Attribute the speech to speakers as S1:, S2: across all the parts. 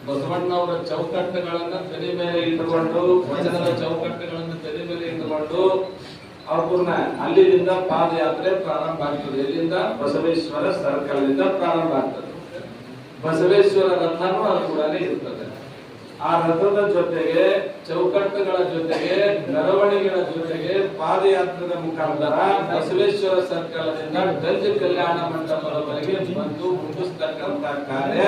S1: ಬಸವಣ್ಣವರ ಚೌಕಟ್ಟುಗಳನ್ನ ತಲೆ ಮೇಲೆ ಇಟ್ಟುಕೊಂಡು, ವಚನದ ಚೌಕಟ್ಟುಗಳನ್ನು ತಲೆ ಮೇಲೆ ಇಟ್ಟುಕೊಂಡು ಅವ್ರನ್ನ ಅಲ್ಲಿಂದ ಪಾದಯಾತ್ರೆ ಪ್ರಾರಂಭ ಆಗ್ತದೆ. ಎಲ್ಲಿಂದ? ಬಸವೇಶ್ವರ ಸರ್ಕಲ್ನಿಂದ ಪ್ರಾರಂಭ ಆಗ್ತದೆ. ಬಸವೇಶ್ವರ ರಥನೂ ಅದು ಕೂಡ ಇರ್ತದೆ. ಆ ರಥದ ಜೊತೆಗೆ, ಚೌಕಟ್ಟುಗಳ ಜೊತೆಗೆ, ಮೆರವಣಿಗೆಗಳ ಜೊತೆಗೆ ಪಾದಯಾತ್ರೆಯ ಮುಖಾಂತರ ಬಸವೇಶ್ವರ ಸರ್ಕಲ್ನಿಂದ ಗಂಜ ಕಲ್ಯಾಣ ಮಂಟಪದವರೆಗೆ ಬಂದು ಮುಗಿಸ್ತಕ್ಕಂತ ಕಾರ್ಯ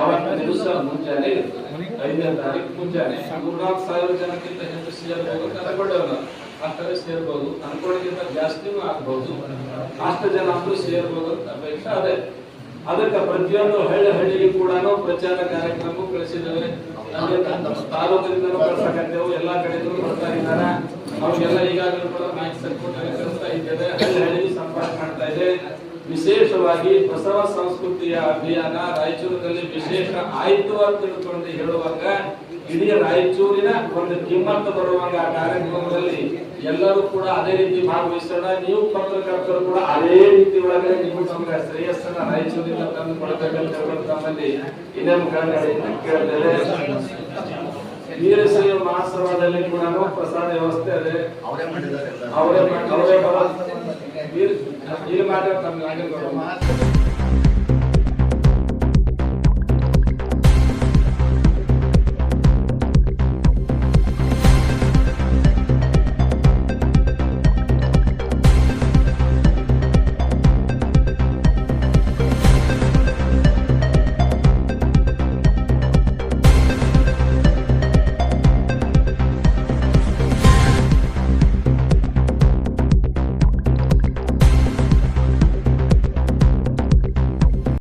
S1: ಅವತ್ತು ದಿವಸ ಮುಂಜಾನೆ ಇರ್ತದೆ. 5ನೇ ತಾರೀಕು ಮುಂಜಾನೆ 4,000 ಜನಕ್ಕಿಂತ ಹೆಚ್ಚು ಸೇರ್ಬೋದು ಅನ್ಕೊಂಡವ್ರು, ಅಷ್ಟೇ ಸೇರ್ಬೋದು, ಅನ್ಕೊಂಡಿಗಿಂತ ಜಾಸ್ತಿನೂ ಆಗ್ಬಹುದು. ಅಷ್ಟು ಜನ ಅಂದ್ರೂ ಸೇರ್ಬೋದು ಅಂತ ಅಪೇಕ್ಷೆ ಅದೇ. ಅದಕ್ಕೆ ಪ್ರತಿಯೊಂದು ಹಳ್ಳಿಗೆ ಕೂಡ ಪ್ರಚಾರ ಕಾರ್ಯಕ್ರಮ ಕಳಿಸಿದ್ದೇವೆ. ತಾಲೂಕಿನಿಂದಲೂ ಕಳ್ಸಕತ್ತೇವು, ಎಲ್ಲಾ ಕಡೆಗೂ ಬರ್ತಾ ಇದ್ದಾರೆ. ಅವ್ರಿಗೆಲ್ಲ ಈಗಾಗಲೂ ಕೂಡ ಮಾಹಿತಿ ಕಳಿಸ್ತಾ ಇದ್ದೇವೆ. ಹಳ್ಳಿಗೆ ಸಂಪರ್ಕ ಮಾಡ್ತಾ ಇದೆ. ವಿಶೇಷವಾಗಿ ಬಸವ ಸಂಸ್ಕೃತಿಯ ಅಭಿಯಾನ ರಾಯಚೂರಿನಲ್ಲಿ ವಿಶೇಷ ಆಯ್ತು ಅಂತ ತಿಳ್ಕೊಂಡು ಹೇಳುವಾಗ ಇಡೀ ರಾಯಚೂರಿನ ಒಂದು ಕಿಮ್ಮತ್ತು ಬರುವಾಗ ಆ ಕಾರ್ಯಕ್ರಮದಲ್ಲಿ ಎಲ್ಲರೂ ಕೂಡ ಅದೇ ರೀತಿ ಭಾಗವಹಿಸೋಣ. ನೀವು ಪತ್ರಕರ್ತರು ಕೂಡ ಅದೇ ರೀತಿ ಒಳಗಡೆ ನೀವು ನಮ್ಗೆ ಶ್ರೇಯಸ್ಸನ್ನ ರಾಯಚೂರಿನ ತಂದು ಕೊಡಬೇಕಂತ ತಮ್ಮಲ್ಲಿ ಇದೇ ಮುಖಂಡರಿಂದ ಕೇಳಿದ್ದೇವೆ. ವೀರಶೈವ ಮಹಾಸಭಾದಲ್ಲಿ ಕೂಡ ಪ್ರಸಾದ ವ್ಯವಸ್ಥೆ ಅದೇ ಅವರೇ ಇಲ್ಲಿ ಮಾಡಿದ್ರೆ